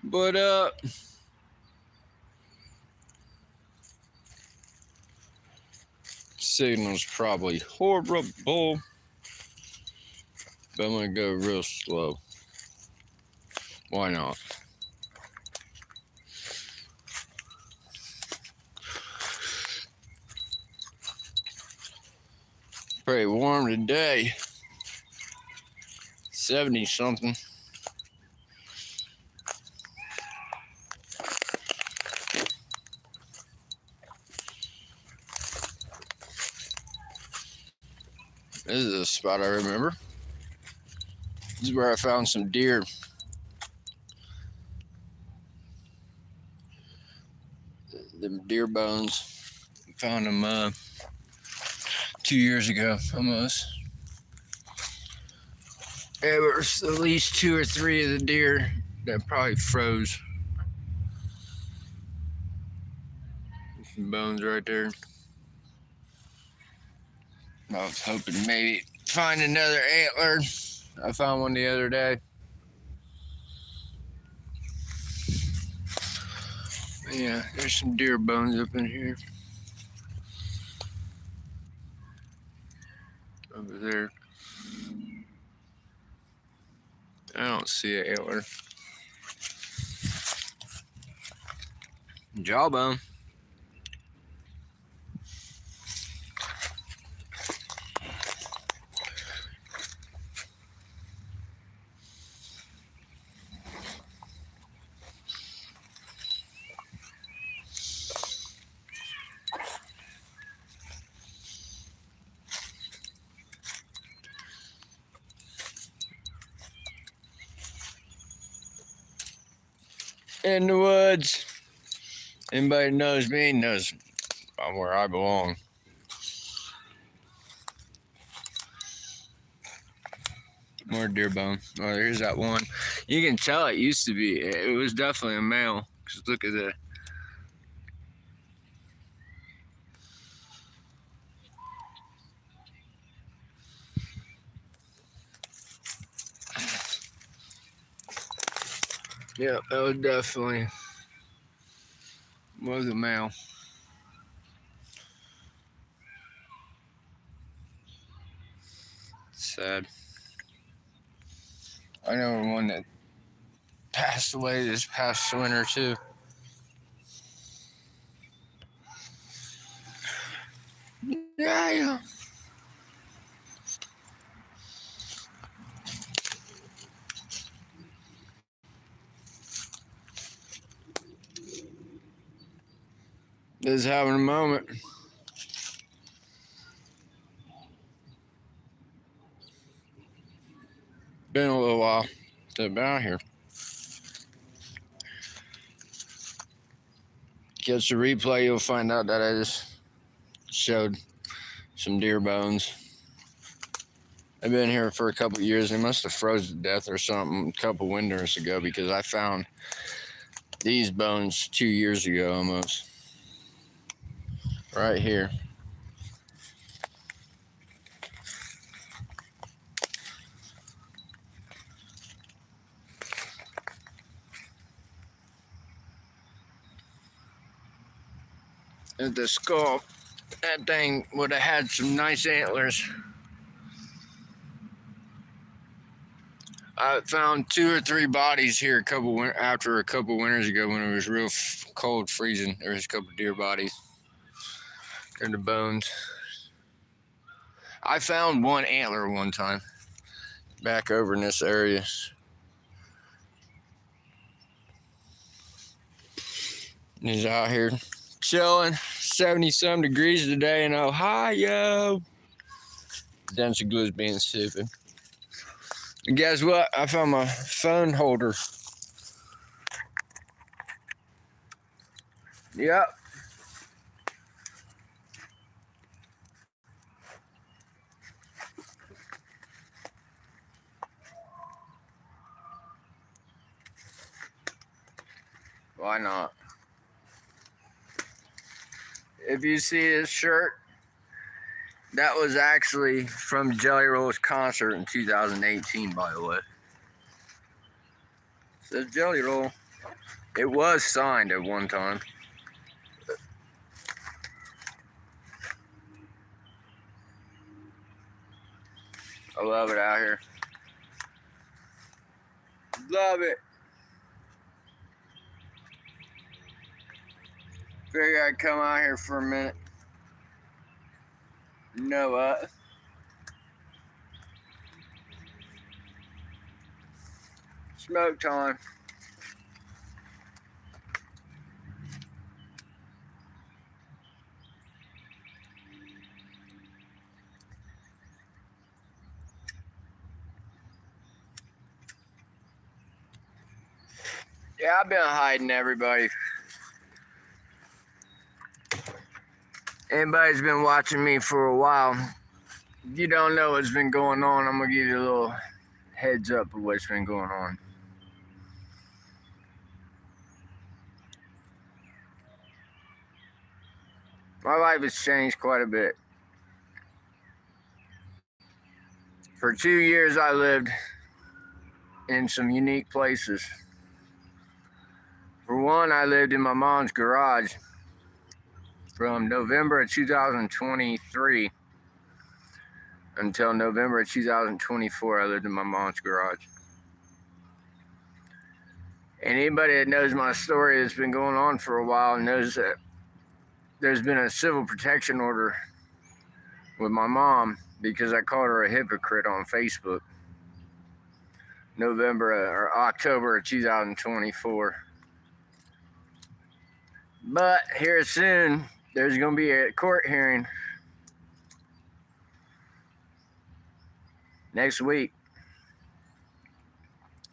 But signal's probably horrible, but I'm gonna go real slow. Why not? Pretty warm today. 70 something. This is a spot I remember. This is where I found some deer. The deer bones. Found them 2 years ago, almost. There was at least 2 or 3 of the deer that probably froze. Some bones right there. I was hoping maybe find another antler. I found one the other day. Yeah, there's some deer bones up in here. Over there. I don't see an antler. Jawbone. In the woods. Anybody knows me knows I'm where I belong. More deer bone. Oh, there's that one. You can tell it used to be. It was definitely a male. Just look at that. Yeah, that was definitely was a male. Sad. I know one that passed away this past winter too. Yeah. Just having a moment. Been a little while since I've been out here. Catch the replay, you'll find out that I just showed some deer bones. I've been here for a couple of years. They must have froze to death or something a couple winters ago because I found these bones 2 years ago almost. Right here. At the skull, that thing would have had some nice antlers. I found 2 or 3 bodies here after a couple winters ago when it was real cold, freezing. There was a couple deer bodies. They're the bones. I found one antler one time back over in this area. He's out here chilling. 70-some degrees today in Ohio. Denser glue's being stupid. And guess what? I found my phone holder. Yep. Why not? If you see his shirt, that was actually from Jelly Roll's concert in 2018, by the way. It says Jelly Roll. It was signed at one time. I love it out here. Love it. Figure I'd come out here for a minute. You know what? Smoke time. Yeah, I've been hiding everybody. Anybody's been watching me for a while. If you don't know what's been going on, I'm gonna give you a little heads up of what's been going on. My life has changed quite a bit. For 2 years, I lived in some unique places. For one, I lived in my mom's garage from November of 2023 until November of 2024. I lived in my mom's garage. And anybody that knows my story that's been going on for a while knows that there's been a civil protection order with my mom because I called her a hypocrite on Facebook. October of 2024. But here soon, there's going to be a court hearing next week.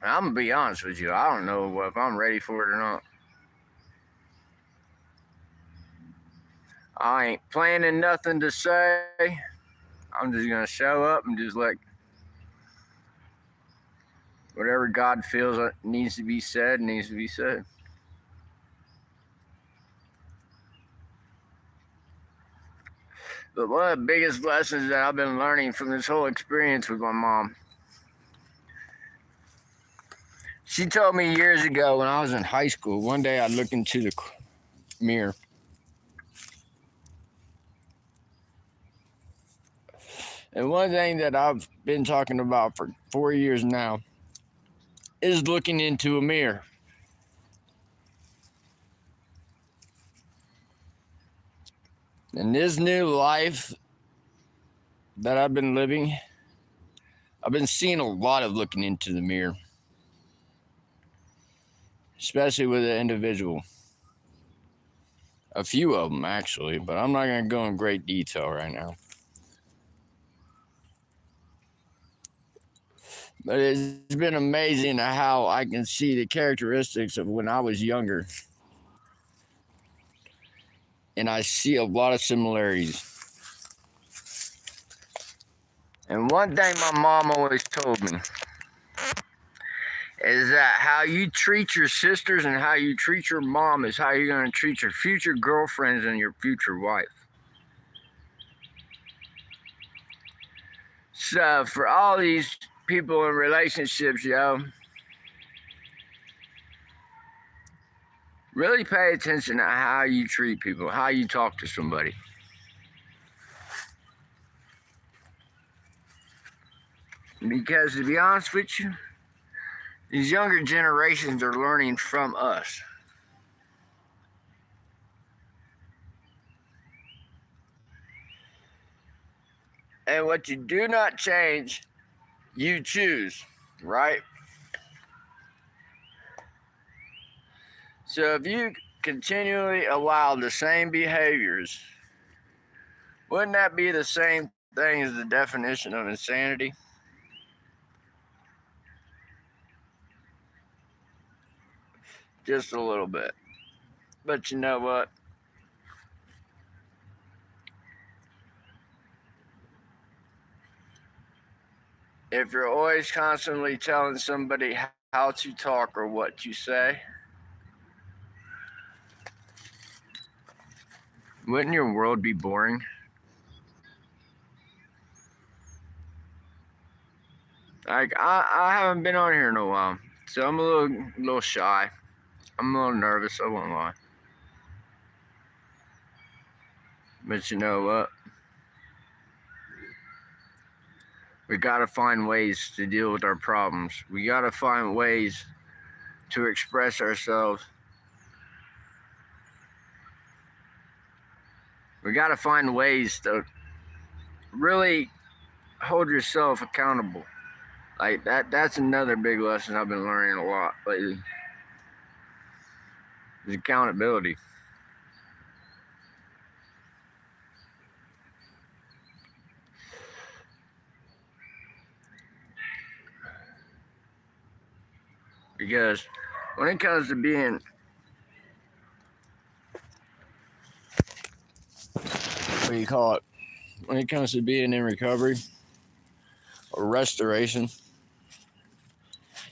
And I'm going to be honest with you. I don't know if I'm ready for it or not. I ain't planning nothing to say. I'm just going to show up and just let whatever God feels that needs to be said, needs to be said. But one of the biggest lessons that I've been learning from this whole experience with my mom, she told me years ago when I was in high school, one day I'd look into the mirror. And one thing that I've been talking about for 4 years now is looking into a mirror. In this new life that I've been living, I've been seeing a lot of looking into the mirror, especially with an individual. A few of them, actually, but I'm not going to go in great detail right now. But it's been amazing how I can see the characteristics of when I was younger. And I see a lot of similarities. And one thing my mom always told me is that how you treat your sisters and how you treat your mom is how you're going to treat your future girlfriends and your future wife. So for all these people in relationships, really pay attention to how you treat people, how you talk to somebody. Because to be honest with you, these younger generations are learning from us. And what you do not change, you choose, right? So if you continually allow the same behaviors, wouldn't that be the same thing as the definition of insanity? Just a little bit. But you know what? If you're always constantly telling somebody how to talk or what to say, wouldn't your world be boring? Like I haven't been on here in a while, so I'm a little shy. I'm a little nervous, I won't lie. But you know what? We gotta find ways to deal with our problems. We gotta find ways to express ourselves. We gotta find ways to really hold yourself accountable. Like that's another big lesson I've been learning a lot lately. Is accountability. Because when it comes to being, what do you call it? When it comes to being in recovery or restoration,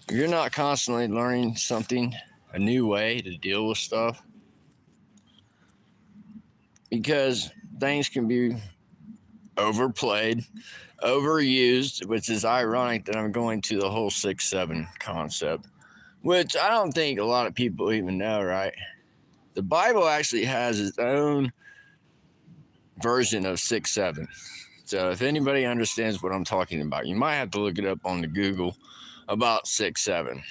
if you're not constantly learning something, a new way to deal with stuff, because things can be overplayed, overused, which is ironic that I'm going to the whole 6-7 concept, which I don't think a lot of people even know, right? The Bible actually has its own version of 6-7. So if anybody understands what I'm talking about, you might have to look it up on the Google about 6-7.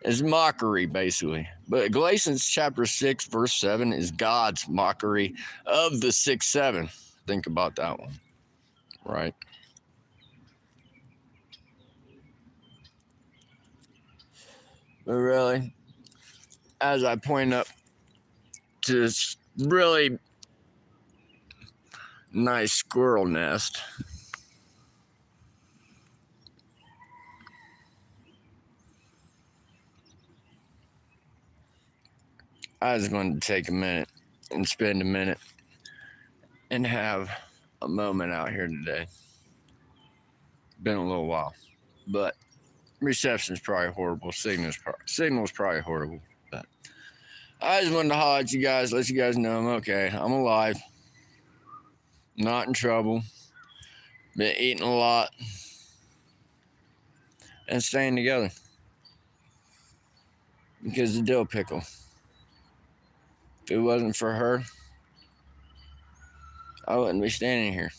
It's mockery, basically. But Galatians chapter 6, verse 7 is God's mockery of the 6-7. Think about that one, right? But really, as I point up to this really nice squirrel nest, I just wanted to take a minute and spend a minute and have a moment out here today. Been a little while, but reception's probably horrible. Signal's probably horrible. But I just wanted to holler at you guys, let you guys know I'm okay. I'm alive. Not in trouble. Been eating a lot and staying together. Because the dill pickle. If it wasn't for her, I wouldn't be standing here.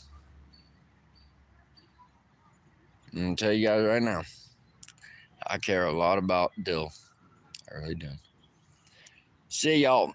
I'm gonna tell you guys right now, I care a lot about dill. I really do. See y'all.